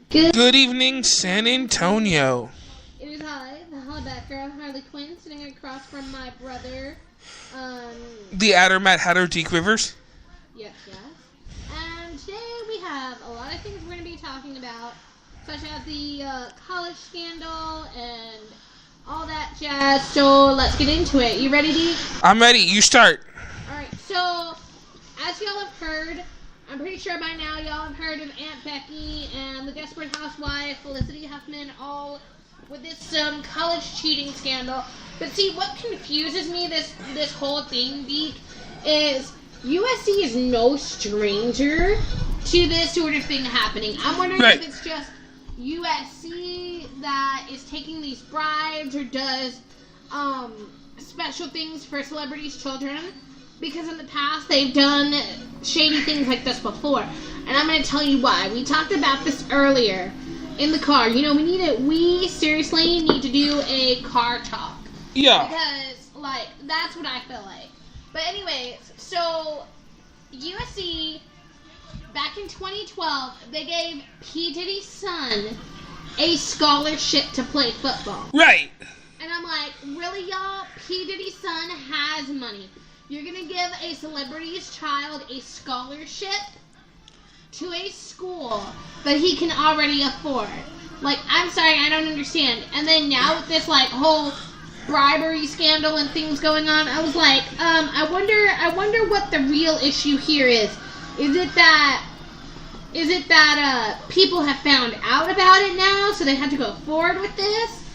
Good evening, San Antonio. It is I, the Hollaback Girl, Harley Quinn, sitting across from my brother, The Adder Mad Hatter Deke Rivers. Yes. And today we have a lot of things we're going to be talking about, such as the college scandal and all that jazz. So let's get into it. You ready, Deke? I'm ready. You start. Alright, so as y'all have heard, I'm pretty sure by now y'all have heard of Aunt Becky and the Desperate Housewife, Felicity Huffman, all with this college cheating scandal. But see, what confuses me, this whole thing, Deke, is USC is no stranger to this sort of thing happening. I'm wondering if it's just USC that is taking these bribes or does special things for celebrities' children. Because in the past, they've done shady things like this before. And I'm going to tell you why. We talked about this earlier in the car. You know, we seriously need to do a car talk. Yeah. Because, that's what I feel like. But anyways, so USC, back in 2012, they gave P. Diddy's son a scholarship to play football. Right. And I'm like, really, y'all? P. Diddy's son has money. You're going to give a celebrity's child a scholarship to a school that he can already afford. I'm sorry, I don't understand. And then now with this, whole bribery scandal and things going on, I was like, I wonder what the real issue here is. Is it that people have found out about it now, so they have to go forward with this?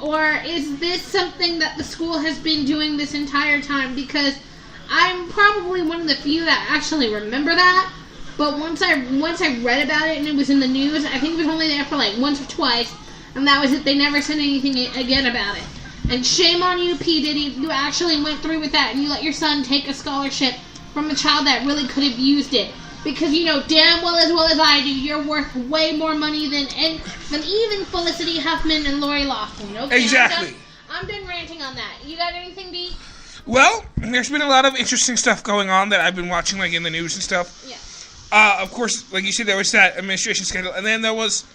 Or is this something that the school has been doing this entire time? Because I'm probably one of the few that actually remember that. But once I read about it and it was in the news, I think it was only there for once or twice. And that was it. They never said anything again about it. And shame on you, P. Diddy, you actually went through with that and you let your son take a scholarship from a child that really could have used it. Because you know damn well as I do, you're worth way more money than even Felicity Huffman and Lori Loughlin. Okay, Exactly. I'm done ranting on that. You got anything, Deke? Well, there's been a lot of interesting stuff going on that I've been watching, in the news and stuff. Yeah. Of course, like you said, there was that administration scandal, and then there was,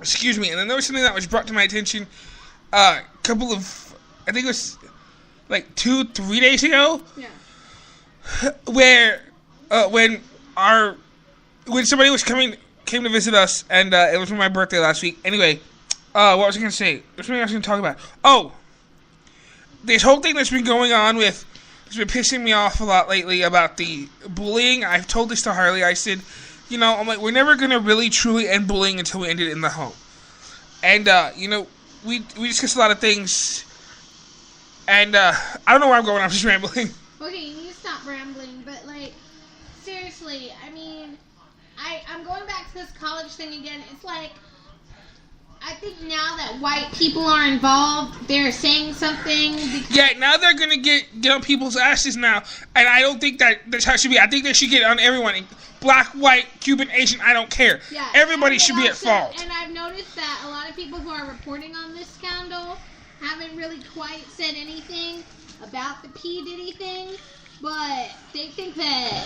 something that was brought to my attention a couple of, I think it was 2-3 days ago. Yeah. Where, when somebody came to visit us, and it was for my birthday last week. Anyway, what was I going to say? There's something I was going to talk about. Oh, this whole thing that's been going on has been pissing me off a lot lately about the bullying. I've told this to Harley. I said, I'm like, we're never going to really truly end bullying until we end it in the home. And, we discussed a lot of things, and I don't know where I'm going. I'm just rambling. Okay, you need to stop rambling, but seriously, I mean, I'm going back to this college thing again. It's I think now that white people are involved, they're saying something. Yeah, now they're gonna get on people's asses now, and I don't think that's how it should be. I think they should get on everyone, black, white, Cuban, Asian. I don't care. Yeah, everybody should be at fault. And I've noticed that a lot of people who are reporting on this scandal haven't really quite said anything about the P. Diddy thing. But they think that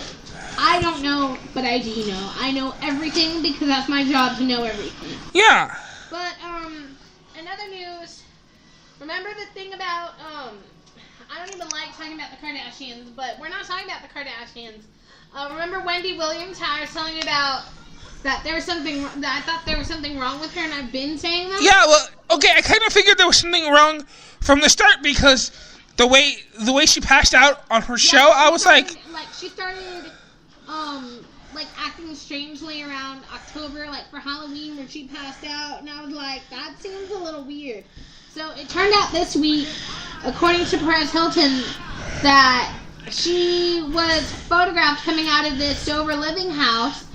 I don't know, but I do know. I know everything because that's my job to know everything. Yeah. But, in other news, remember the thing about, I don't even like talking about the Kardashians, but we're not talking about the Kardashians. Remember Wendy Williams, how I was telling you about that I thought there was something wrong with her, and I've been saying that? Yeah, well, okay, I kind of figured there was something wrong from the start because the way she passed out on her show, I was she started, acting strangely around October, for Halloween, where she passed out, and I was like, that seems a little weird. So it turned out this week, according to Perez Hilton, that she was photographed coming out of this Dover living house,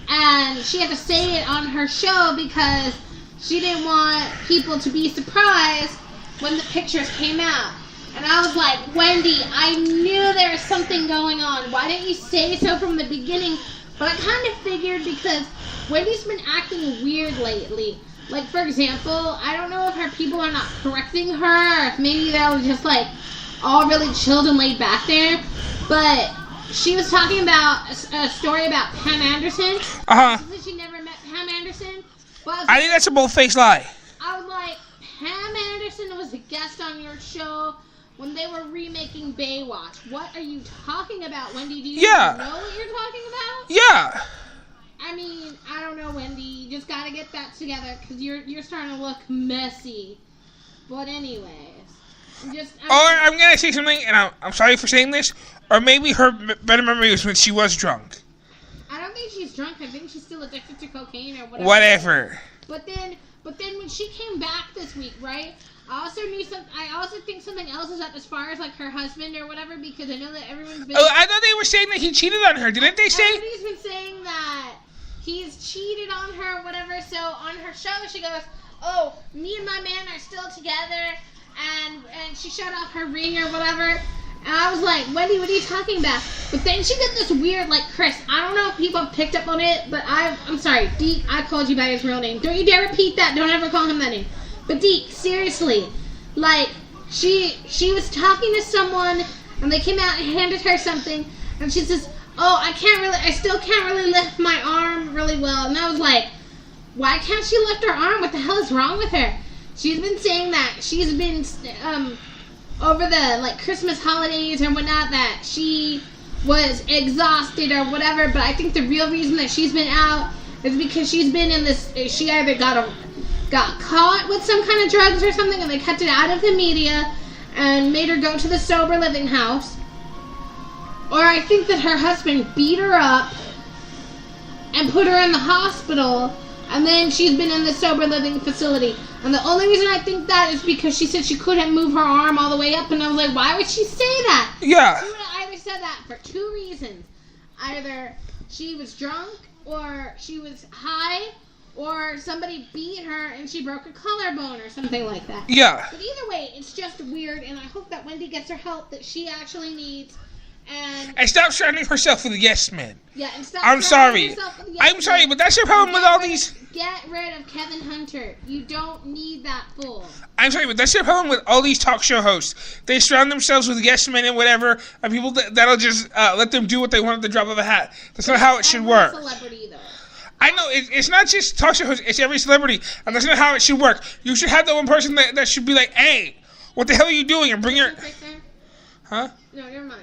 and she had to say it on her show because she didn't want people to be surprised when the pictures came out. And I was like, Wendy, I knew there was something going on. Why didn't you say so from the beginning? But I kind of figured because Wendy's been acting weird lately. For example, I don't know if her people are not correcting her or if maybe they were just, all really chilled and laid back there. But she was talking about a story about Pam Anderson. Uh-huh. She never met Pam Anderson. But I think that's a bold-faced lie. I was like, Pam Anderson was a guest on your show when they were remaking Baywatch. What are you talking about, Wendy? Do you know what you're talking about? Yeah. I mean, I don't know, Wendy. You just gotta get that together because you're starting to look messy. But anyways, I'm gonna say something, and I'm sorry for saying this. Or maybe her better memory was when she was drunk. I don't think she's drunk. I think she's still addicted to cocaine or whatever. Whatever. But then when she came back this week, right? I also think something else is up as far as like her husband or whatever, because I know that everyone's been. Oh, I thought they were saying that he cheated on her. Didn't they say? Everybody's been saying that he's cheated on her or whatever. So on her show, she goes, "Oh, me and my man are still together," and she shut off her ring or whatever. And I was like, Wendy, what are you talking about? But then she did this weird, like, Chris, I don't know if people have picked up on it, but I'm sorry, Deke, I called you by his real name. Don't you dare repeat that. Don't ever call him that name. But Deke, seriously, like, she was talking to someone, and they came out and handed her something, and she says, oh, I still can't really lift my arm really well. And I was like, why can't she lift her arm? What the hell is wrong with her? She's been saying that she's been, over the, like, Christmas holidays or whatnot, that she was exhausted or whatever, but I think the real reason that she's been out is because she's been in this, she either got caught with some kind of drugs or something, and they kept it out of the media and made her go to the sober living house, or I think that her husband beat her up and put her in the hospital, and then she's been in the sober living facility. And the only reason I think that is because she said she couldn't move her arm all the way up, and I was like, why would she say that? Yeah. She would have either said that for two reasons. Either she was drunk, or she was high, or somebody beat her and she broke a collarbone or something like that. Yeah. But either way, it's just weird, and I hope that Wendy gets her help that she actually needs. And stop surrounding herself with yes men. Yeah, and stop. I'm sorry. I'm sorry, but that's your problem with all these. Get rid of Kevin Hunter. You don't need that fool. I'm sorry, but that's your problem with all these talk show hosts. They surround themselves with yes men and whatever, and people that'll just let them do what they want at the drop of a hat. That's not how it should work. Celebrity, though. I know, it's not just talk show hosts, it's every celebrity, and that's not how it should work. You should have the one person that should be like, hey, what the hell are you doing? And bring your... Right there? Huh? No, never mind.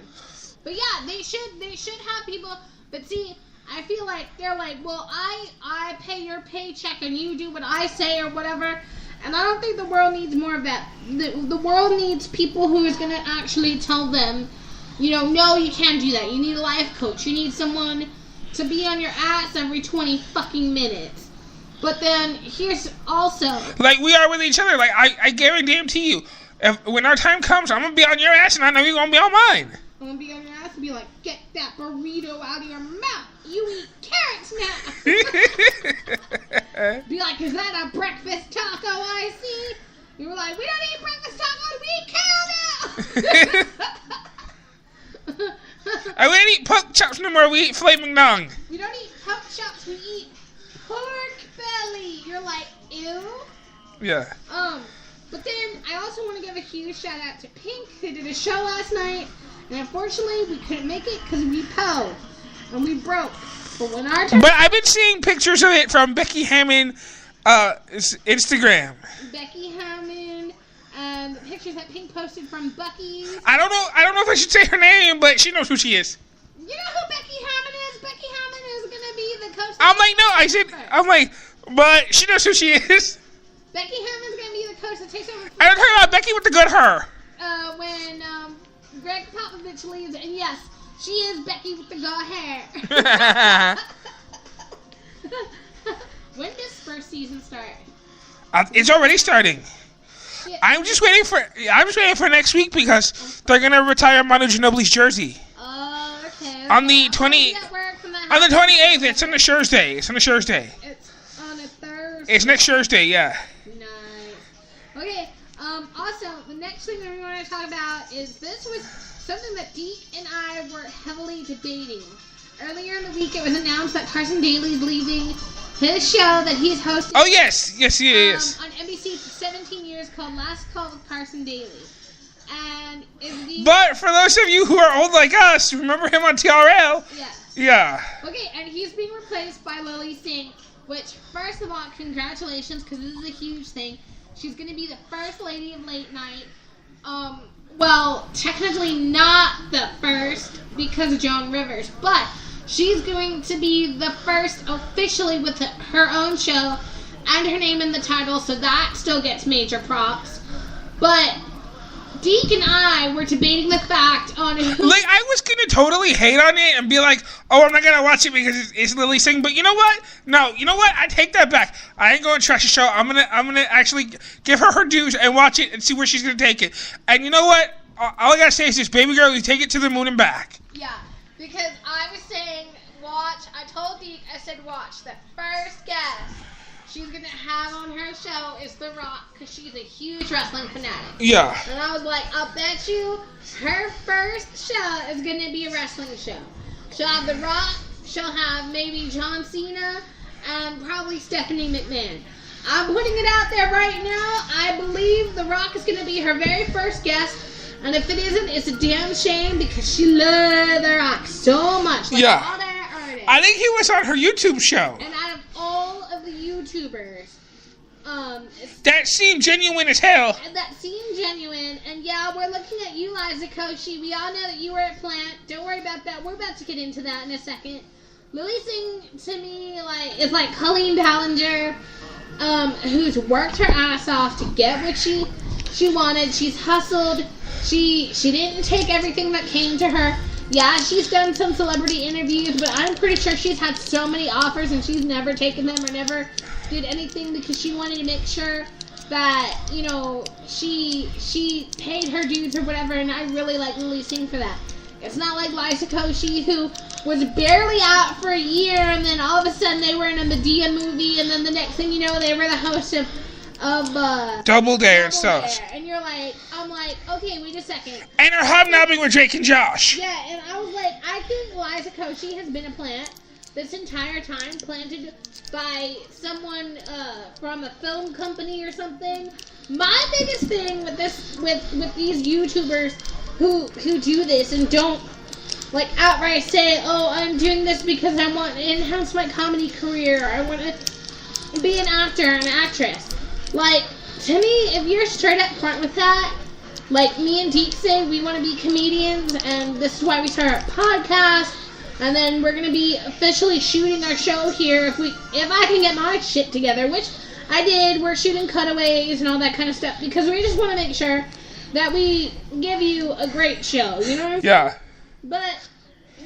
But yeah, they should have people, but see, I feel like they're like, well, I pay your paycheck and you do what I say or whatever, and I don't think the world needs more of that. The world needs people who is going to actually tell them, no, you can't do that. You need a life coach. You need someone to be on your ass every 20 fucking minutes. But then, here's also... Like we are with each other. Like, I guarantee you, when our time comes, I'm going to be on your ass and I know you're going to be on mine. I'm going to be on your ass and be like, get that burrito out of your mouth. You eat carrots now. Be like, is that a breakfast taco I see? You were like, we don't eat breakfast tacos, we eat kale now. I wouldn't eat pork chops no more, we eat flaming dong. We don't eat pork chops, we eat pork belly. You're like, ew. Yeah. But then I also want to give a huge shout out to Pink, who did a show last night. And unfortunately, we couldn't make it because we posed and we broke. But when our turn... But I've been seeing pictures of it from Becky Hammond Instagram. Becky Hammond and the pictures that Pink posted from Bucky's. I don't know if I should say her name, but she knows who she is. You know who Becky Hammond is? Becky Hammond is gonna be the coach. I'm like, but she knows who she is. Becky Hammond's gonna be the coach that takes over. I'm talking about Becky with the good hair. When Greg Popovich leaves, and yes, she is Becky with the good hair. When does first season start? It's already starting. Shit. I'm just waiting for next week because they're gonna retire Manu Ginobili's jersey. Oh, okay. On the 28th, it's on a Thursday. It's on a Thursday. It's on a Thursday. It's next Thursday, yeah. Nice. Okay. Also, the next thing that we want to talk about is this was something that Deke and I were heavily debating. Earlier in the week, it was announced that Carson Daly's leaving his show that he's hosting. Oh, yes, he is. On NBC for 17 years called Last Call with Carson Daly. And But for those of you who are old like us, remember him on TRL? Yeah. Yeah. Okay, and he's being replaced by Lily Singh, Which, first of all, congratulations, because this is a huge thing. She's going to be the first lady of late night. Well, technically not the first because of Joan Rivers, but she's going to be the first officially with her own show and her name in the title, so that still gets major props. But Deke and I were debating the fact on who... Like, I was gonna totally hate on it and be like, oh, I'm not gonna watch it because it's Lily Singh, but you know what? No, you know what? I take that back. I ain't going to trash the show. I'm gonna actually give her dues and watch it and see where she's gonna take it. And you know what? All I gotta say is this, baby girl, you take it to the moon and back. Yeah, because I was saying, watch, I told Deke, I said watch, the first guest she's going to have on her show is The Rock, because she's a huge wrestling fanatic. Yeah. And I was like, I'll bet you her first show is going to be a wrestling show. She'll have The Rock, she'll have maybe John Cena, and probably Stephanie McMahon. I'm putting it out there right now. I believe The Rock is going to be her very first guest. And if it isn't, it's a damn shame because she loved The Rock so much. Like yeah. All their artists. I think he was on her YouTube show. And out of all of the YouTubers, that seemed genuine as hell. And that seemed genuine. And yeah, we're looking at you, Liza Koshy. We all know that you were at Plant. Don't worry about that. We're about to get into that in a second. Lily Singh, to me, is like Colleen Ballinger, who's worked her ass off to get what she wanted. She's hustled. She didn't take everything that came to her. Yeah, she's done some celebrity interviews, but I'm pretty sure she's had so many offers and she's never taken them or never did anything because she wanted to make sure that, you know, she paid her dues or whatever, and I really like Lily Singh for that. It's not like Liza Koshy, who was barely out for a year, and then all of a sudden they were in a Medea movie, and then the next thing you know, they were the host of Double Dare and stuff. And you're like, I'm like, okay, wait a second. And her hobnobbing with Drake and Josh. Yeah, and I was like, I think Liza Koshy has been a plant this entire time, planted by someone from a film company or something. My biggest thing with this, with these YouTubers who do this and don't like outright say, oh, I'm doing this because I want to enhance my comedy career, or I want to be an actor or an actress. Like, to me, if you're straight up front with that, like me and Deke say, we want to be comedians, and this is why we start our podcast, and then we're going to be officially shooting our show here if I can get my shit together, which I did. We're shooting cutaways and all that kind of stuff, because we just want to make sure that we give you a great show, you know what I'm saying? Yeah. But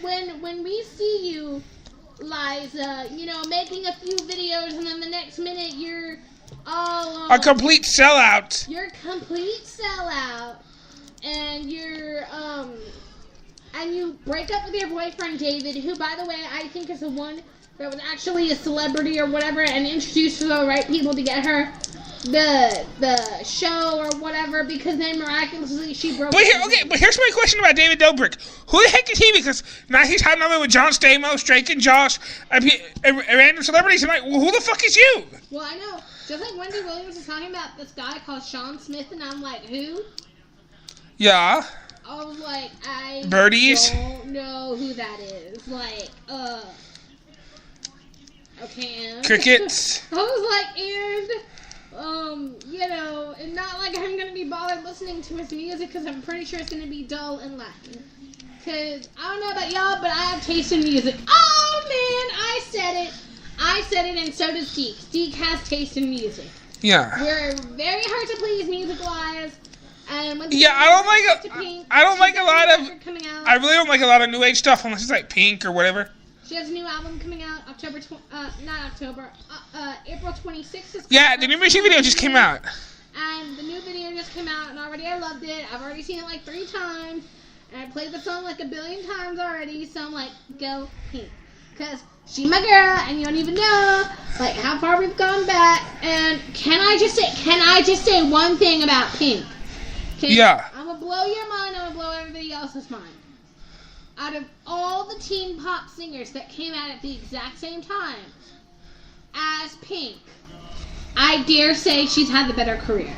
when we see you, Liza, you know, making a few videos, and then the next minute you're all a complete sellout. You're a complete sellout, and and you break up with your boyfriend David, who, by the way, I think is the one that was actually a celebrity or whatever, and introduced to the right people to get her the show or whatever, because then miraculously she broke. But here's my question about David Dobrik. Who the heck is he? Because now he's hobnobbing with John Stamos, Drake and Josh, and random celebrities. I'm like, well, who the fuck is you? Well, I know. Just like Wendy Williams was talking about this guy called Sean Smith, and I'm like, who? Yeah. I was like, I Birdies? don't know who that is. Like, okay, and Crickets. I was like, you know, and not like I'm gonna be bothered listening to his music, because I'm pretty sure it's gonna be dull and lacking. Because I don't know about y'all, but I have taste in music. Oh man, I said it, and so does Deke. Deke has taste in music. Yeah. We're very hard to please music-wise. And when I really don't like a lot of new age stuff unless it's like Pink or whatever. She has a new album coming out April 26th. Yeah, the new music video just came out. And the new video just came out, and already I loved it. I've already seen it like 3 times, and I played the song like 1 billion times already. So I'm like, go Pink, because she's my girl, and you don't even know like how far we've gone back. And can I just say one thing about Pink? Yeah. I'm gonna blow your mind. I'm gonna blow everybody else's mind. Out of all the teen pop singers that came out at the exact same time as Pink, I dare say she's had the better career.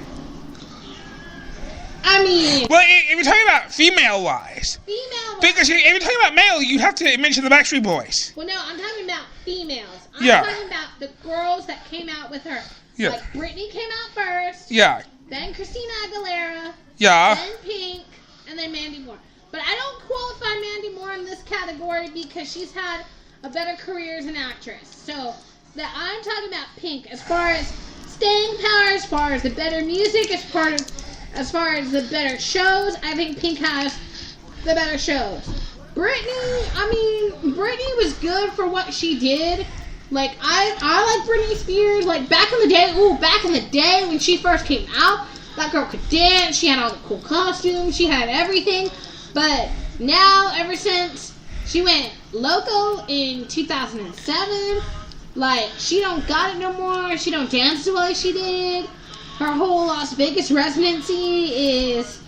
I mean... Well, if you're talking about female-wise... Because if you're talking about male, you have to mention the Backstreet Boys. Well, no, I'm talking about females. I'm yeah. talking about the girls that came out with her. Yeah. Like, Britney came out first. Yeah. Then Christina Aguilera. Yeah. Then Pink. And then Mandy Moore. But I don't qualify Mandy Moore in this category because she's had a better career as an actress. So, I'm talking about Pink as far as staying power, as far as the better music, as far as the better shows. I think Pink has the better shows. Britney was good for what she did. Like, I like Britney Spears. Like, back in the day when she first came out, that girl could dance. She had all the cool costumes. She had everything. But now, ever since she went loco in 2007, like, she don't got it no more. She don't dance the way she did. Her whole Las Vegas residency is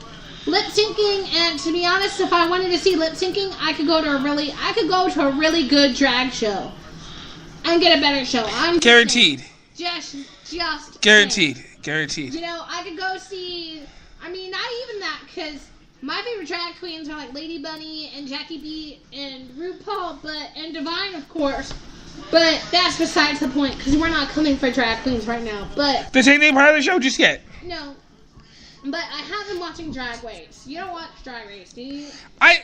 lip syncing, and to be honest, if I wanted to see lip syncing, I could go to a really good drag show and get a better show. I'm guaranteed. Just guaranteed. saying. Guaranteed. You know, I could go see. Not even that, because my favorite drag queens are like Lady Bunny and Jackie B and RuPaul, and Divine, of course. But that's besides the point, because we're not coming for drag queens right now. But this ain't part of the show just yet. No. But I have been watching Drag Race. You don't watch Drag Race, do you? I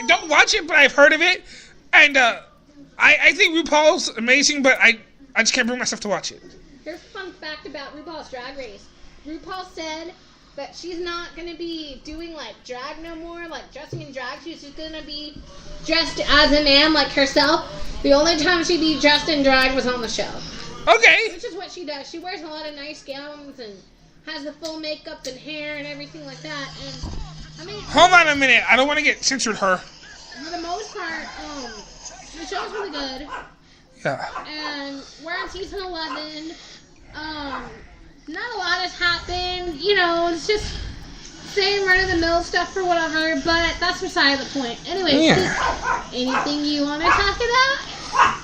don't watch it, but I've heard of it. And I think RuPaul's amazing, but I just can't bring myself to watch it. Here's a fun fact about RuPaul's Drag Race. RuPaul said that she's not going to be doing, like, drag no more, like, dressing in drag. She's just going to be dressed as a man, like herself. The only time she'd be dressed in drag was on the show. Okay. Which is what she does. She wears a lot of nice gowns and has the full makeup and hair and everything like that. And, hold on a minute. I don't want to get censored her. For the most part, the show's really good. Yeah. And we're on season 11. Not a lot has happened. You know, it's just same run-of-the-mill stuff or whatever, but that's beside the point. Anyway, anything you want to talk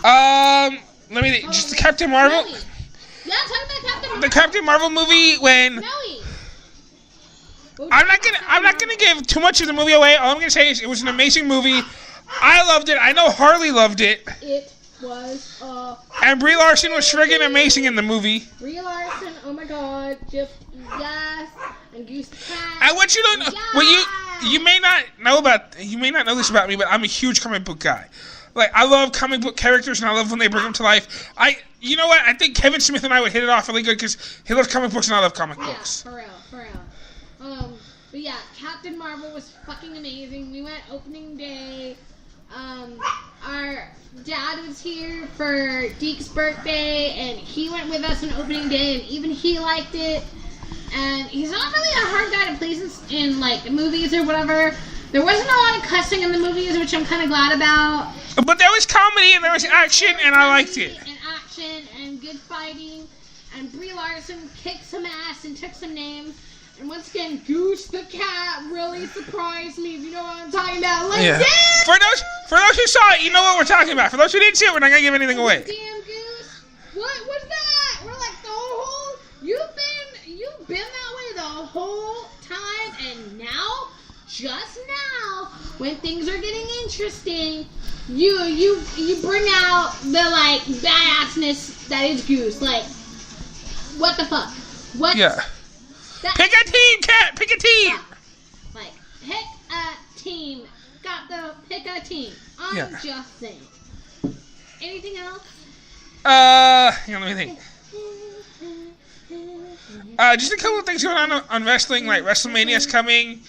about? Let me think. Just the Captain Marvel. Nelly. Yeah, talk about Captain Marvel. The Captain Marvel movie when. Nelly. I'm not gonna give too much of the movie away. All I'm gonna say is it was an amazing movie. I loved it. I know Harley loved it. It was and Brie Larson was friggin' amazing in the movie. Brie Larson, oh my god, just yes. And Goose Cat. I want you to know. Yes. Well, you may not know this about me, but I'm a huge comic book guy. Like, I love comic book characters, and I love when they bring them to life. You know what? I think Kevin Smith and I would hit it off really good because he loves comic books and I love comic books. For real. But yeah, Captain Marvel was fucking amazing. We went opening day. Our dad was here for Deke's birthday, and he went with us on opening day, and even he liked it. And he's not really a hard guy to please in like movies or whatever. There wasn't a lot of cussing in the movies, which I'm kind of glad about. But there was comedy and there was action, and I liked it. And action and good fighting. And Brie Larson kicked some ass and took some names. And once again, Goose the cat really surprised me. If you know what I'm talking about, like yeah. damn. For those who saw it, you know what we're talking about. For those who didn't see it, we're not gonna give anything away. Damn Goose! What was that? We're like the whole. You've been that way the whole time, and now. Just now, when things are getting interesting, you bring out the like badassness that is Goose. Like, what the fuck? What? Yeah. Pick a team, cat. Pick a team. Like, pick a team. Got the pick a team. I'm just saying. Anything else? Let me think. Just a couple of things going on wrestling. Like WrestleMania's coming.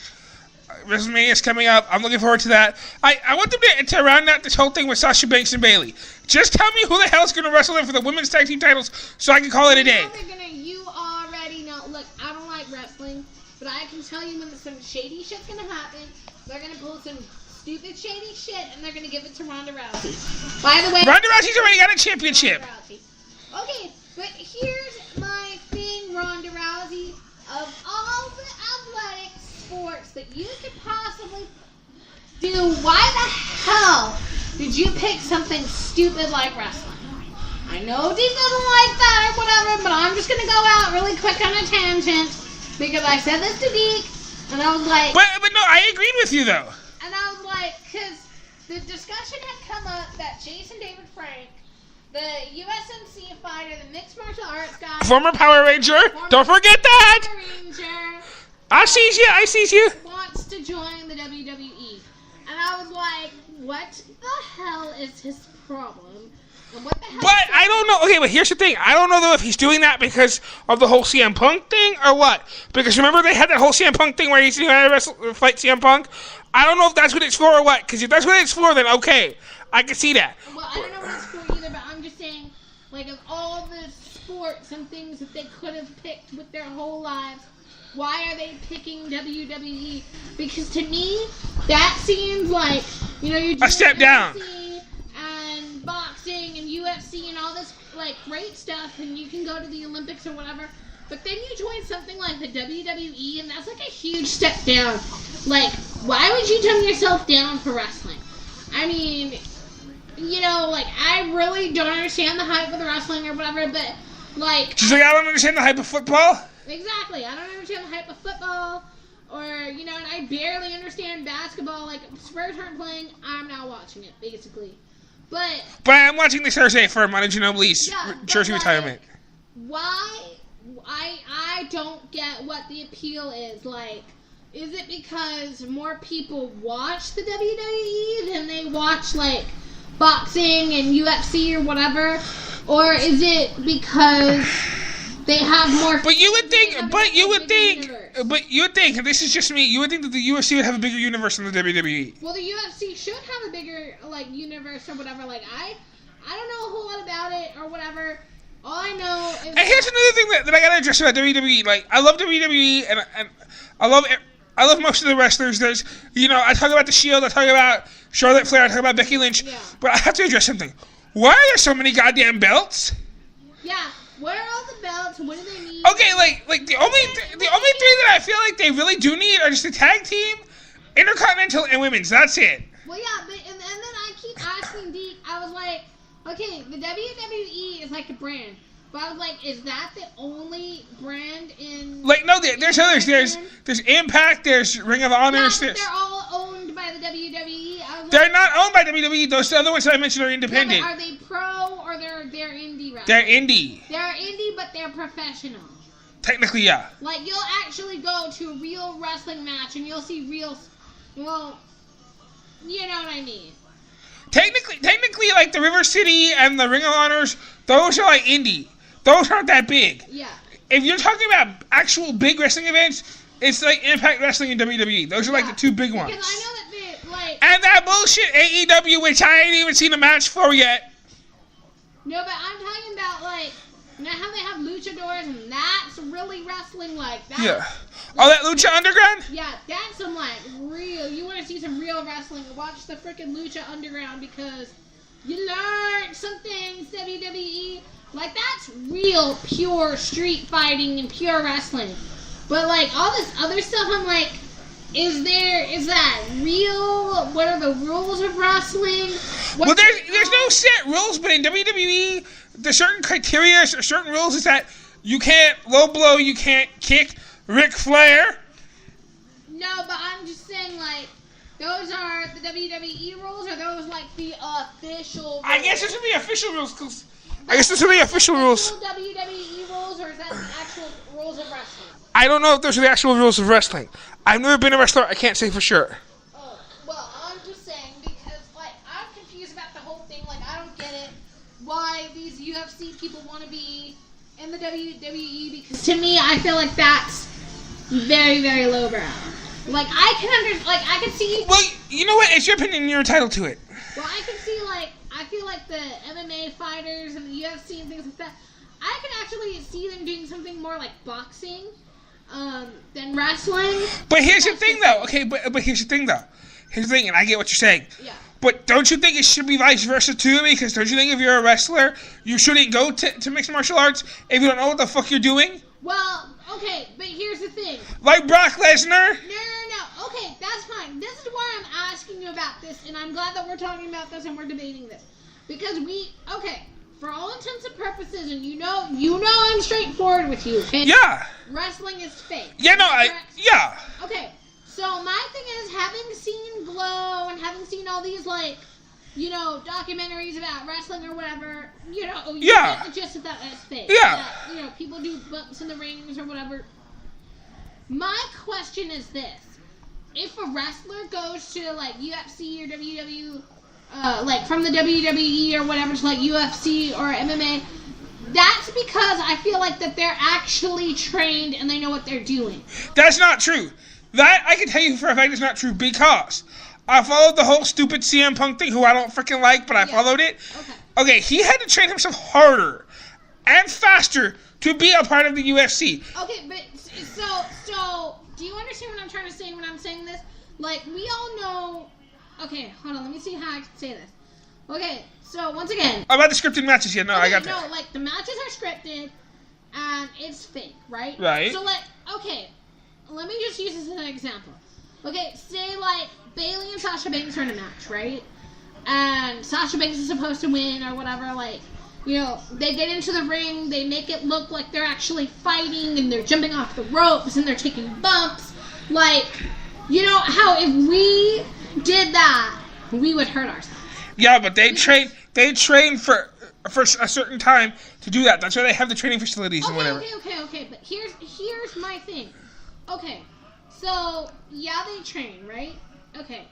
WrestleMania's coming up. I'm looking forward to that. I want them to round out this whole thing with Sasha Banks and Bayley. Just tell me who the hell's going to wrestle them for the women's tag team titles so I can call it a day. You already know. Look, I don't like wrestling, but I can tell you when some shady shit's going to happen. They're going to pull some stupid shady shit and they're going to give it to Ronda Rousey. By the way, Ronda Rousey's already got a championship. Okay, but here's my thing, Ronda Rousey. Of all the athletic sports that you could possibly do, why the hell did you pick something stupid like wrestling? I know Deke doesn't like that or whatever, but I'm just going to go out really quick on a tangent because I said this to Deke, and I was like... But no, I agreed with you, though. And I was like, because the discussion had come up that Jason David Frank The USMC fighter, the mixed martial arts guy. Former Power Ranger. Don't forget that. Power Ranger. I sees you. Wants to join the WWE. And I was like, what the hell is his problem? And what the hell But I don't know. Okay, but here's the thing. I don't know, though, if he's doing that because of the whole CM Punk thing or what. Because remember they had that whole CM Punk thing where he's going to fight CM Punk? I don't know if that's what it's for or what. Because if that's what it's for, then okay. I can see that. Well, I don't know what it's for either, but I'm just saying, like, of all the sports and things that they could have picked with their whole lives, why are they picking WWE? Because to me, that seems like, you know, you're doing a step down. UFC and boxing and UFC and all this, like, great stuff, and you can go to the Olympics or whatever, but then you join something like the WWE, and that's like a huge step down. Like, why would you dumb yourself down for wrestling? I mean, you know, like, I really don't understand the hype of the wrestling or whatever, but, like... She's like, I don't understand the hype of football? Exactly. I don't understand the hype of football, or, you know, and I barely understand basketball. Like, Spurs aren't playing, I'm not watching it, basically. But I'm watching this Thursday for Manu Ginobili's jersey like, retirement. Why? I don't get what the appeal is. Like, is it because more people watch the WWE than they watch, like, boxing and UFC or whatever? Or is it because they have more... But you would think, and this is just me, you would think that the UFC would have a bigger universe than the WWE. Well, the UFC should have a bigger, like, universe or whatever. Like, I don't know a whole lot about it or whatever. All I know is... And here's another thing that I gotta address about WWE. Like, I love WWE, and I love most of the wrestlers. There's, you know, I talk about The Shield, I talk about Charlotte Flair, I talk about Becky Lynch. Yeah. But I have to address something. Why are there so many goddamn belts? Yeah. Where are all the belts? What do they need? Okay, like the only three that I feel like they really do need are just the tag team, Intercontinental, and women's. That's it. Well, yeah, but and then I keep asking Deke. I was like, okay, the WWE is like a brand, but I was like, is that the only brand in? Like, no, there's others. There's Impact. There's Ring of Honor. Yeah, but they're all owned by the WWE. They're not owned by WWE. Those other ones that I mentioned are independent. Yeah, but are they pro or they're indie wrestlers? They're indie. They're indie, but they're professional. Technically, yeah. Like, you'll actually go to a real wrestling match and you'll see real, well, you know what I mean. Technically, like the River City and the Ring of Honors, those are like indie. Those aren't that big. Yeah. If you're talking about actual big wrestling events, it's like Impact Wrestling and WWE. Those are like the two big ones. Because I know that they, like... And that bullshit AEW, which I ain't even seen a match for yet. No, but I'm talking about, like, you know how they have luchadors and that's really wrestling, like that. Yeah. Oh, that Lucha Underground? Yeah, that's some, like, real... You want to see some real wrestling, watch the freaking Lucha Underground because you learn some things, WWE. Like, that's real, pure street fighting and pure wrestling. But, like, all this other stuff, I'm like, is that real? What are the rules of wrestling? Well, there's no set rules, but in WWE, there's certain criteria, certain rules is that you can't low blow, you can't kick Ric Flair. No, but I'm just saying, like, those are the WWE rules, or those, like, the official rules? I guess this would be official rules, because... I guess this would be official rules. WWE rules, or is that the actual rules of wrestling? I don't know if those are the actual rules of wrestling. I've never been a wrestler. I can't say for sure. Oh, well, I'm just saying because, like, I'm confused about the whole thing. Like, I don't get it. Why these UFC people want to be in the WWE? Because to me, I feel like that's very, very lowbrow. Like, I can see. Well, you know what? It's your opinion. You're entitled to it. Well, I can see, like, I feel like the MMA fighters and the UFC and things like that, I can actually see them doing something more like boxing than wrestling. But here's the thing, though. Okay, but here's the thing, though. Here's the thing, and I get what you're saying. Yeah. But don't you think it should be vice versa, too? Because don't you think if you're a wrestler, you shouldn't go to mixed martial arts if you don't know what the fuck you're doing? Well, okay, but here's the thing. Like Brock Lesnar? No. Okay, that's fine. This is why I'm asking you about this, and I'm glad that we're talking about this and we're debating this. Because for all intents and purposes, and you know I'm straightforward with you, okay? Yeah. Wrestling is fake. Yeah, no, yeah. Okay, so my thing is, having seen Glow and having seen all these, like, documentaries about wrestling or whatever, you Yeah. get the gist of that as fake. Yeah. That, people do bumps in the rings or whatever. My question is this. If a wrestler goes to, like, UFC or WWE, like, from the WWE or whatever to, like, UFC or MMA, that's because I feel like that they're actually trained and they know what they're doing. That's not true. That, I can tell you for a fact, is not true because I followed the whole stupid CM Punk thing, who I don't freaking like, but I followed it. Okay, he had to train himself harder and faster to be a part of the UFC. Okay, but, so, do you understand what I'm trying to say when I'm saying this? Like, we all know... Okay, hold on, let me see how I can say this. Okay, so, once again... About the scripted matches, yeah, no, I got that. No, like, the matches are scripted, and it's fake, right? Right. So, like, okay, let me just use this as an example. Okay, say, like, Bayley and Sasha Banks are in a match, right? And Sasha Banks is supposed to win or whatever, like... they get into the ring, they make it look like they're actually fighting, and they're jumping off the ropes, and they're taking bumps. Like, how if we did that, we would hurt ourselves. Yeah, but they train for a certain time to do that. That's why they have the training facilities and whatever. Okay, but here's my thing. Okay, so, yeah, they train, right? Okay.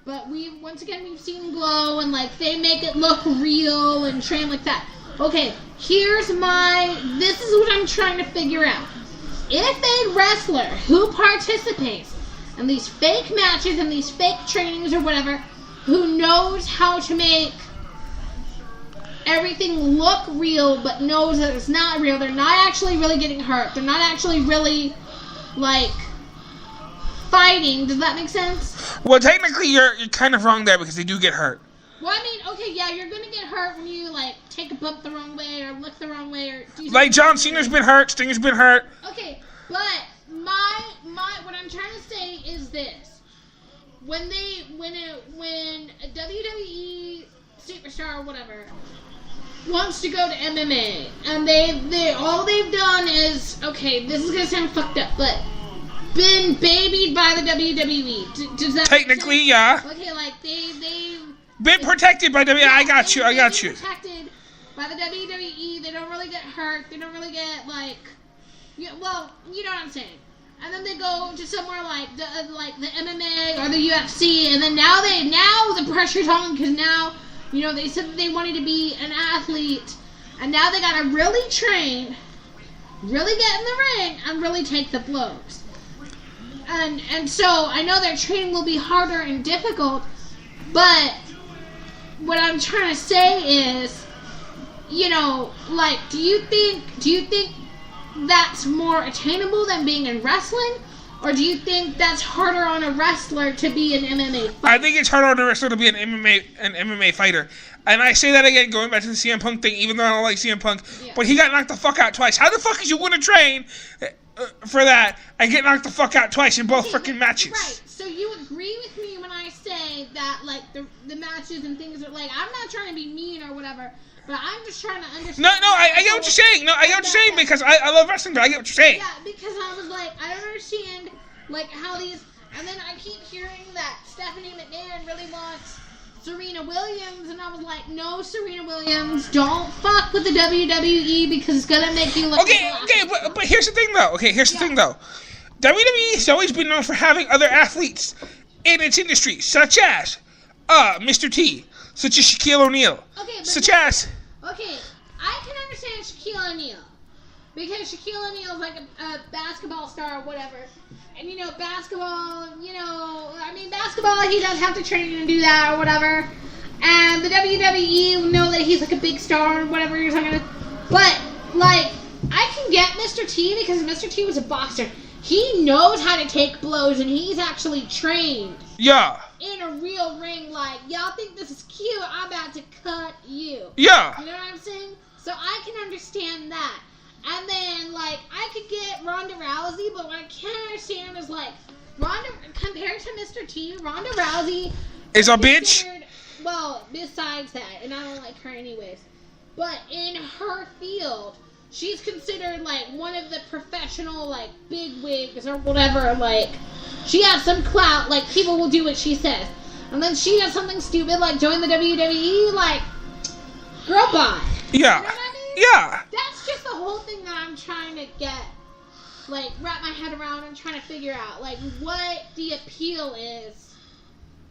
But we've seen Glow, and, like, they make it look real and train like that. Okay, this is what I'm trying to figure out. If a wrestler who participates in these fake matches and these fake trainings or whatever, who knows how to make everything look real, but knows that it's not real, they're not actually really getting hurt, they're not actually really, like... fighting, does that make sense? Well, technically, you're kind of wrong there because they do get hurt. Well, I mean, okay, yeah, you're gonna get hurt when you, like, take a bump the wrong way or look the wrong way or do something. Like John Cena's been hurt, Stinger's been hurt. Okay, but what I'm trying to say is this: when a WWE superstar or whatever wants to go to MMA and they all they've done is, okay, this is gonna sound fucked up, but been babied by the WWE. Does that technically, yeah. Okay, like they've been protected by WWE. I got you. Protected by the WWE. They don't really get hurt. They don't really get like, you know what I'm saying. And then they go to somewhere like the MMA or the UFC, and then now the pressure's on because now they said that they wanted to be an athlete, and now they gotta really train, really get in the ring, and really take the blows. And so I know their training will be harder and difficult, but what I'm trying to say is, like, do you think that's more attainable than being in wrestling? Or do you think that's harder on a wrestler to be an MMA fighter? I think it's harder on a wrestler to be an MMA fighter. And I say that again, going back to the CM Punk thing, even though I don't like CM Punk, but he got knocked the fuck out twice. How the fuck is you going to train for that and get knocked the fuck out twice in both freaking matches? Right. So you agree with me when I say that, like, the matches and things are, like, I'm not trying to be mean or whatever, but I'm just trying to understand. No, I get what you're saying. No, I get what you're saying because I love wrestling, but I get what you're saying. Yeah, because I was like, I don't understand, like, how these, and then I keep hearing that Stephanie McMahon really wants Serena Williams, and I was like, no, Serena Williams, don't fuck with the WWE because it's gonna make you look okay, but here's the thing, though. WWE has always been known for having other athletes in its industry, such as Mr. T, such as Shaquille O'Neal, Okay, I can understand Shaquille O'Neal because Shaquille O'Neal is like a basketball star or whatever. And, basketball, basketball, he does have to train and do that or whatever. And the WWE know that he's like a big star or whatever you're talking about. But, like, I can get Mr. T because Mr. T was a boxer. He knows how to take blows and he's actually trained. Yeah. In a real ring, like, y'all think this is cute, I'm about to cut you. Yeah. You know what I'm saying? So I can understand that. And then, like, I could get Ronda Rousey, but what I can't understand is, like, compared to Mr. T, Ronda Rousey is a bitch. Well, besides that, and I don't like her anyways, but in her field, she's considered, like, one of the professional, like, big wigs or whatever, like, she has some clout, like, people will do what she says. and then she does something stupid like join the WWE, like, girl, bye. Yeah. You know what I mean? Yeah. That's just the whole thing that I'm trying to get, like, wrap my head around and trying to figure out, like, what the appeal is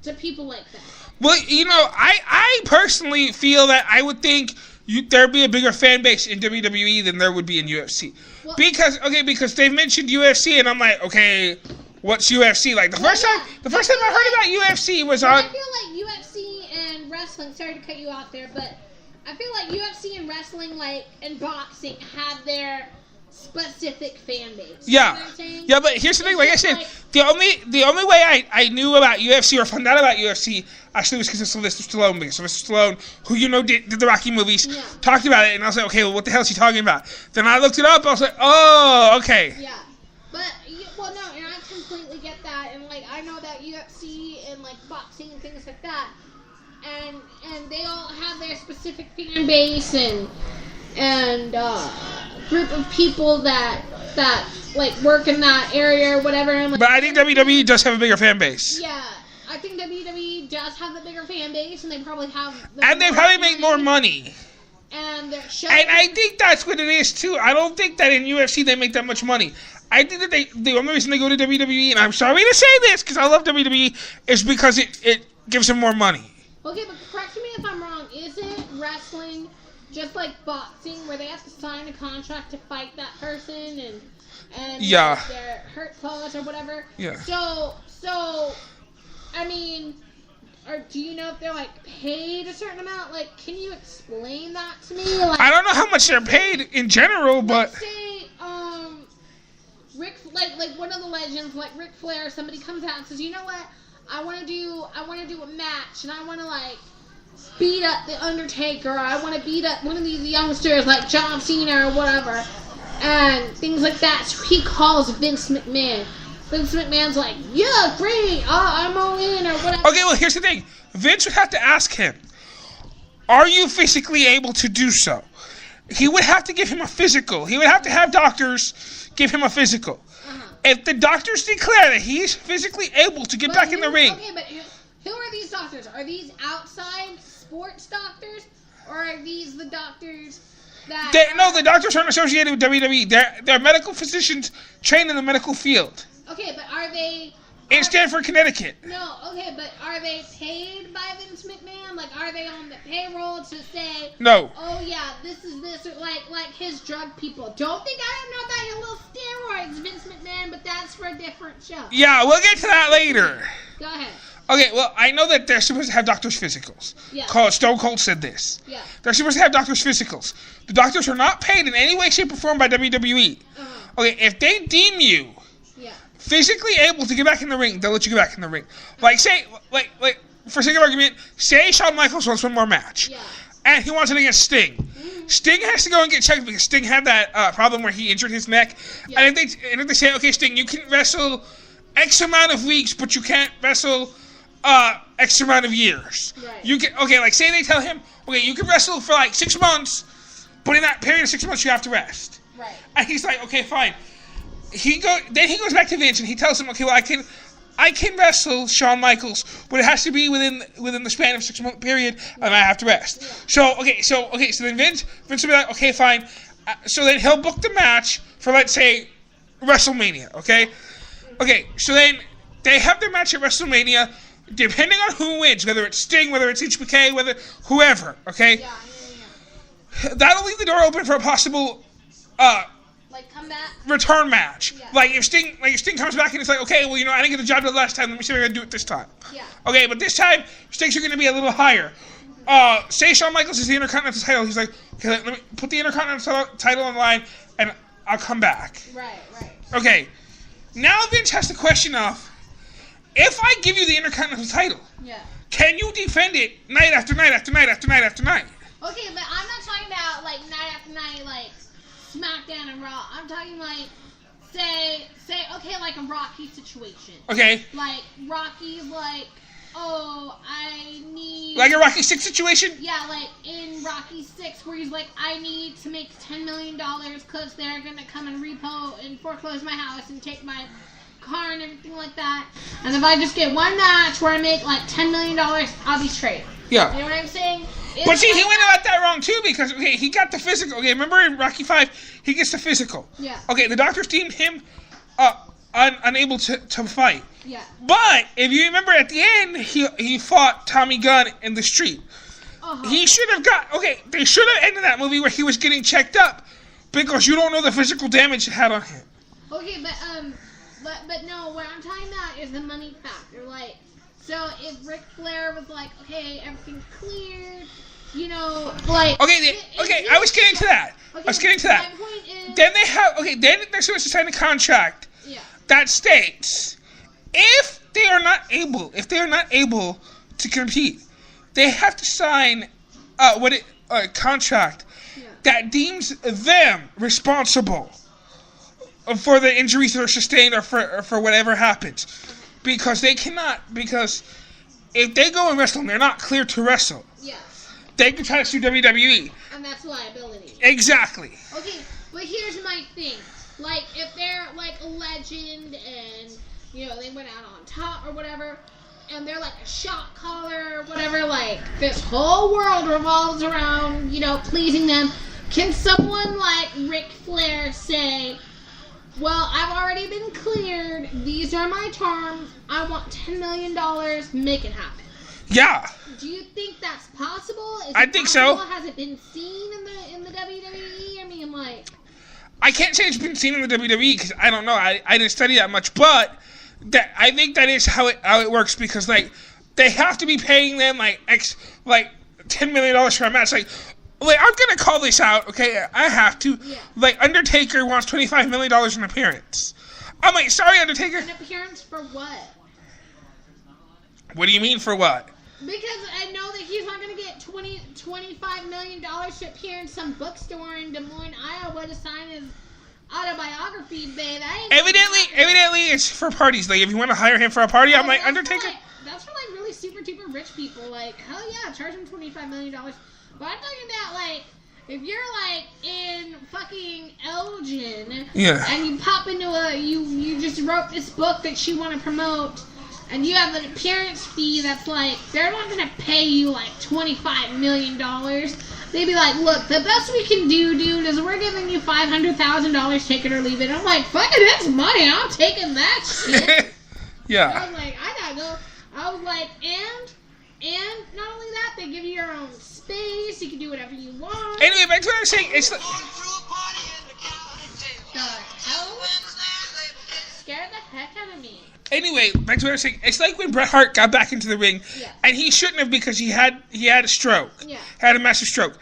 to people like that. Well, you know, I personally feel that I would think there'd be a bigger fan base in WWE than there would be in UFC. Well, because they've mentioned UFC, and I'm like, okay, what's UFC? Like, the first time I heard about UFC was on... I feel like UFC and wrestling, sorry to cut you off there, but I feel like UFC and wrestling, like, and boxing have their specific fan base. Yeah. You know what I'm saying? Yeah, but here's the thing, like I said, like, the only way I knew about UFC or found out about UFC actually was because of Sylvester Stallone. Because Sylvester Stallone, who did the Rocky movies, yeah. talked about it, and I was like, okay, well, what the hell is he talking about? Then I looked it up, I was like, oh, okay. Yeah. But, well, no, and I completely get that, and, like, I know that UFC and, like, boxing and things like that, and they all have their specific fan base and group of people that like work in that area or whatever. And, like, But I think WWE does have a bigger fan base. Yeah, I think WWE does have the bigger fan base, and they probably have. And they probably make more money. And their shows. And I think that's what it is too. I don't think that in UFC they make that much money. I think that the only reason they go to WWE, and I'm sorry to say this because I love WWE, is because it gives them more money. Okay, but correct me if I'm wrong. Isn't wrestling just like boxing, where they have to sign a contract to fight that person and yeah, their hurt clause or whatever? Yeah. So, I mean, do you know if they're like paid a certain amount? Like, can you explain that to me? Like, I don't know how much they're paid in general, but say, like one of the legends, like Ric Flair, somebody comes out and says, you know what? I want to do a match, and I want to like beat up the Undertaker. Or I want to beat up one of these youngsters like John Cena or whatever, and things like that. So he calls Vince McMahon. Vince McMahon's like, yeah, great, I'm all in or whatever. Okay, well, here's the thing. Vince would have to ask him, are you physically able to do so? He would have to give him a physical. He would have to have doctors give him a physical. If the doctors declare that he's physically able to get back in the ring. Okay, but who are these doctors? Are these outside sports doctors? Or are these the doctors that... No, the doctors aren't associated with WWE. They're medical physicians trained in the medical field. Okay, but are they... In Stamford, Connecticut. No, okay, but are they paid by Vince McMahon? Like, are they on the payroll to say... No. Oh, yeah, this is this, or like his drug people. Don't think I don't know about your little steroids, Vince McMahon, but that's for a different show. Yeah, we'll get to that later. Go ahead. Okay, well, I know that they're supposed to have doctors' physicals. Yeah. Stone Cold said this. Yeah. They're supposed to have doctors' physicals. The doctors are not paid in any way, shape, or form by WWE. Okay, if they deem you physically able to get back in the ring, they'll let you get back in the ring. Like, say, like for sake of argument, say Shawn Michaels wants one more match. Yeah. And he wants it against Sting. Sting has to go and get checked because Sting had that problem where he injured his neck. Yeah. And if they say, okay, Sting, you can wrestle X amount of weeks, but you can't wrestle X amount of years. Right. You can, okay, like say they tell him, okay, you can wrestle for like 6 months, but in that period of 6 months you have to rest. Right. And he's like, okay, fine. Then he goes back to Vince and he tells him, okay, well, I can wrestle Shawn Michaels, but it has to be within the span of 6 month period, and I have to rest. Yeah. So then Vince will be like, okay, fine. So then he'll book the match for, let's say, WrestleMania. Okay. So then they have their match at WrestleMania, depending on who wins, whether it's Sting, whether it's HBK, whether whoever. Okay. Yeah. That'll leave the door open for a possible. Like comeback? Return match. Yeah. Like if Sting comes back and it's like, okay, well, I didn't get the job done last time, let me see if I can do it this time. Yeah. Okay, but this time stakes are going to be a little higher. Say Shawn Michaels is the Intercontinental title. He's like, okay, let me put the Intercontinental title on the line and I'll come back. Right. Okay. Now Vince has the question of, if I give you the Intercontinental title, can you defend it night after night after night after night after night? Okay, but I'm not talking about like night after night, like SmackDown and Raw. I'm talking like, say, okay, like a Rocky situation. Okay. Like, Rocky's like, oh, I need... Like a Rocky 6 situation? Yeah, like in Rocky 6 where he's like, I need to make $10 million because they're going to come and repo and foreclose my house and take my car and everything like that. And if I just get one match where I make like $10 million, I'll be straight. Yeah. You know what I'm saying? But see, he went about that wrong too because okay, he got the physical. Okay, remember in Rocky V, he gets the physical. Yeah. Okay, the doctors deemed him unable to fight. Yeah. But if you remember at the end, he fought Tommy Gunn in the street. Uh-huh. He should have they should have ended that movie where he was getting checked up because you don't know the physical damage it had on him. Okay, but no, what I'm talking about is the money factor. Like, so if Ric Flair was like, okay, everything's cleared, you know, like. Okay, I was getting to that. Okay, I was getting to that. My point is. Then they're supposed to sign a contract. Yeah. That states if they are not able to compete, they have to sign a contract that deems them responsible for the injuries that are sustained or for whatever happens, because if they go and wrestle and they're not cleared to wrestle, they can try to sue WWE. And that's liability. Exactly. Okay, but here's my thing. Like, if they're, like, a legend and, you know, they went out on top or whatever, and they're, like, a shot caller or whatever, like, this whole world revolves around, you know, pleasing them, can someone like Ric Flair say, well, I've already been cleared, these are my terms, I want $10 million, make it happen? Yeah. Do you think that's possible? I think so. Has it been seen in the WWE? I mean, like... I can't say it's been seen in the WWE because I don't know. I didn't study that much, but I think that is how it works because like they have to be paying them like $10 million for a match. Like I'm gonna call this out, okay? I have to. Yeah. Like Undertaker wants $25 million an appearance. I'm like, sorry, Undertaker. An appearance for what? What do you mean for what? Because I know that he's not going to get $25 million to appear in some bookstore in Des Moines, Iowa to sign his autobiography, babe. Evidently, it's for parties. Like, if you want to hire him for a party, I'm like, Undertaker. That's for, like, really super duper rich people. Like, hell yeah, charge him $25 million. But I'm talking about, like, if you're, like, in fucking Elgin, and you pop into you just wrote this book that you want to promote, and you have an appearance fee that's like, they're not going to pay you like $25 million. They'd be like, look, the best we can do, dude, is we're giving you $500,000, take it or leave it. I'm like, fuck it, that's money. I'm taking that shit. Yeah. I was like, I gotta go. I was like, and not only that, they give you your own space. You can do whatever you want. Anyway, back to what I was saying. It's like... Scared the heck out of me. Anyway, back to what I was saying. It's like when Bret Hart got back into the ring, and he shouldn't have because he had a stroke. Yeah. Had a massive stroke.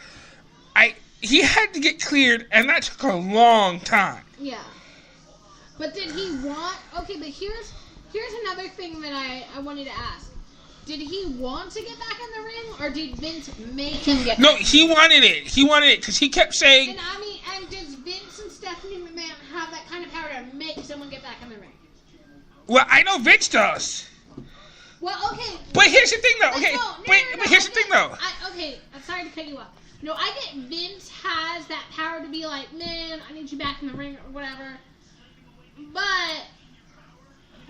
He had to get cleared, and that took a long time. Yeah. But did he want... Okay, but here's another thing that I wanted to ask. Did he want to get back in the ring, or did Vince make him get back? No, he wanted it. He wanted it because he kept saying... And does Vince and Stephanie McMahon have that kind of power to make someone get back in the ring? Well, I know Vince does. Well, okay. But here's the thing, though. Okay, but here's the thing, though. I'm sorry to cut you off. No, I get Vince has that power to be like, man, I need you back in the ring or whatever. But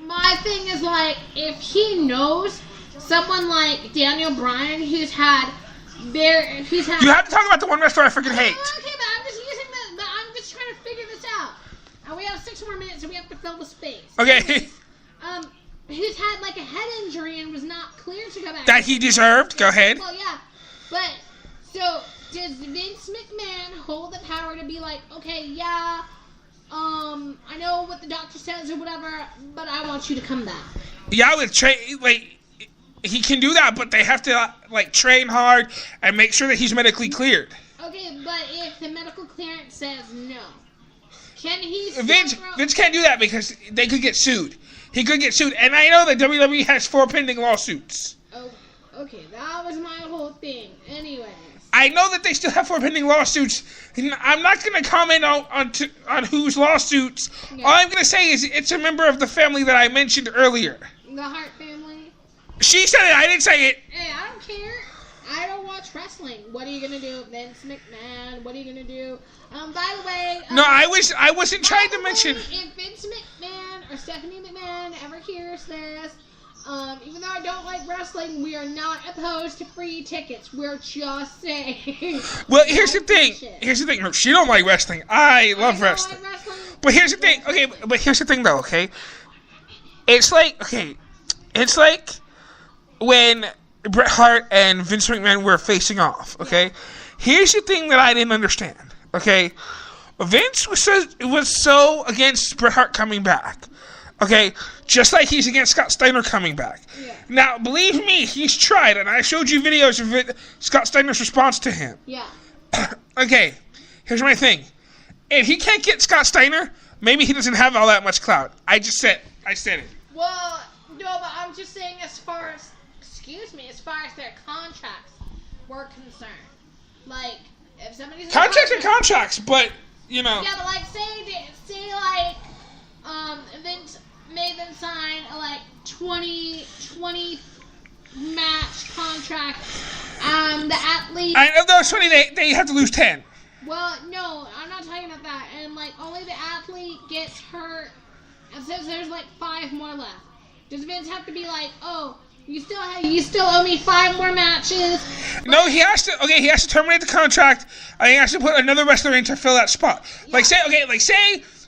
my thing is like, if he knows someone like Daniel Bryan who's had. You have to talk about the one wrestler I freaking hate. Okay, but I'm just trying to figure this out. And we have 6 more minutes, and we have to fill the space. Okay. Who's had like a head injury and was not cleared to go back. That he deserved. Go ahead. Well, yeah, but so does Vince McMahon hold the power to be like, okay, yeah, I know what the doctor says or whatever, but I want you to come back. Yeah, he can do that, but they have to train hard and make sure that he's medically cleared. Okay, but if the medical clearance says no, can he? Vince can't do that because they could get sued. He could get sued, and I know that WWE has 4 pending lawsuits. Oh, okay, that was my whole thing. Anyways, I know that they still have 4 pending lawsuits. And I'm not going to comment on whose lawsuits. Yeah. All I'm going to say is it's a member of the family that I mentioned earlier. The Hart family. She said it. I didn't say it. Hey, I don't care. I don't watch wrestling. What are you gonna do, Vince McMahon? What are you gonna do? By the way. No, I wasn't trying to mention. If Vince McMahon or Stephanie McMahon hears this, even though I don't like wrestling, we are not opposed to free tickets. We're just saying. Well, here's the thing. No, she don't like wrestling. I love wrestling. Like wrestling. But here's the thing. Okay, but here's the thing, though. Okay, it's like when Bret Hart and Vince McMahon were facing off. Okay, here's the thing that I didn't understand. Okay, Vince was so against Bret Hart coming back. Okay, just like he's against Scott Steiner coming back. Yeah. Now, believe me, he's tried, and I showed you videos of Scott Steiner's response to him. Yeah. Okay, here's my thing. If he can't get Scott Steiner, maybe he doesn't have all that much clout. I said it. Well, no, but I'm just saying as far as their contracts were concerned. Like, if somebody's... Contracts are contracts, but, you know... Yeah, but like, say Vince made them sign a 20 match contract. The athlete... And of those 20, they have to lose 10. Well, no, I'm not talking about that. And only the athlete gets hurt, and says there's 5 more left. Does Vince have to be oh, you still owe me 5 more matches? No, he has to. Okay, he has to terminate the contract, and he has to put another wrestler in to fill that spot. Yeah.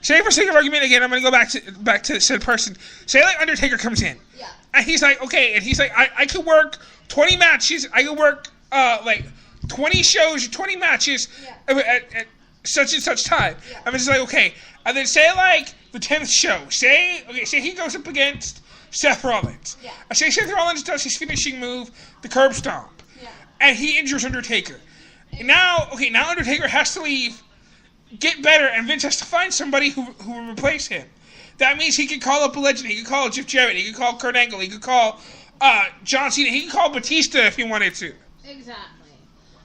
Say for sake of argument again, I'm gonna go back to said person. Say Undertaker comes in, yeah, and he's okay, and he's I could work 20 matches. I could work 20 shows, 20 matches at such and such time. Yeah. I'm just okay, and then say the 10th show. Say he goes up against Seth Rollins. Yeah. I say Seth Rollins does his finishing move, the curb stomp. Yeah. And he injures Undertaker. Now Undertaker has to leave, get better, and Vince has to find somebody who will replace him. That means he could call up a legend. He could call Jeff Jarrett. He could call Kurt Angle. He could call John Cena. He could call Batista if he wanted to. Exactly.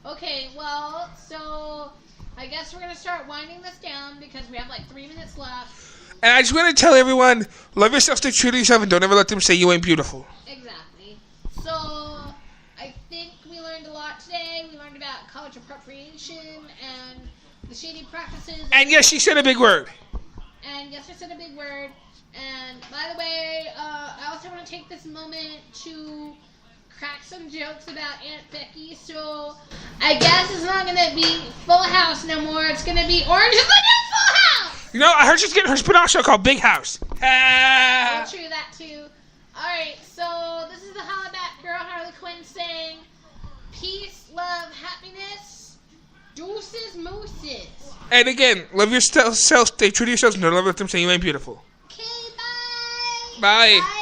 Okay, well, so I guess we're going to start winding this down because we have 3 minutes left. And I just want to tell everyone, love yourself, stay true to yourself, and don't ever let them say you ain't beautiful. Exactly. So, I think we learned a lot today. We learned about college appropriation and the shady practices. And yes, she said a big word. And yes, I said a big word. And by the way, I also want to take this moment to crack some jokes about Aunt Becky. So, I guess it's not going to be Full House no more. It's going to be Orange is the New Full House! You know, I heard she's getting her spin-off show called Big House. Oh, true, that too. Alright, so this is the Hollaback Girl Harley Quinn saying, peace, love, happiness, deuces, mooses. And again, love yourself, stay true to yourselves, and don't ever let them say you ain't beautiful. Okay, bye. Bye. Bye.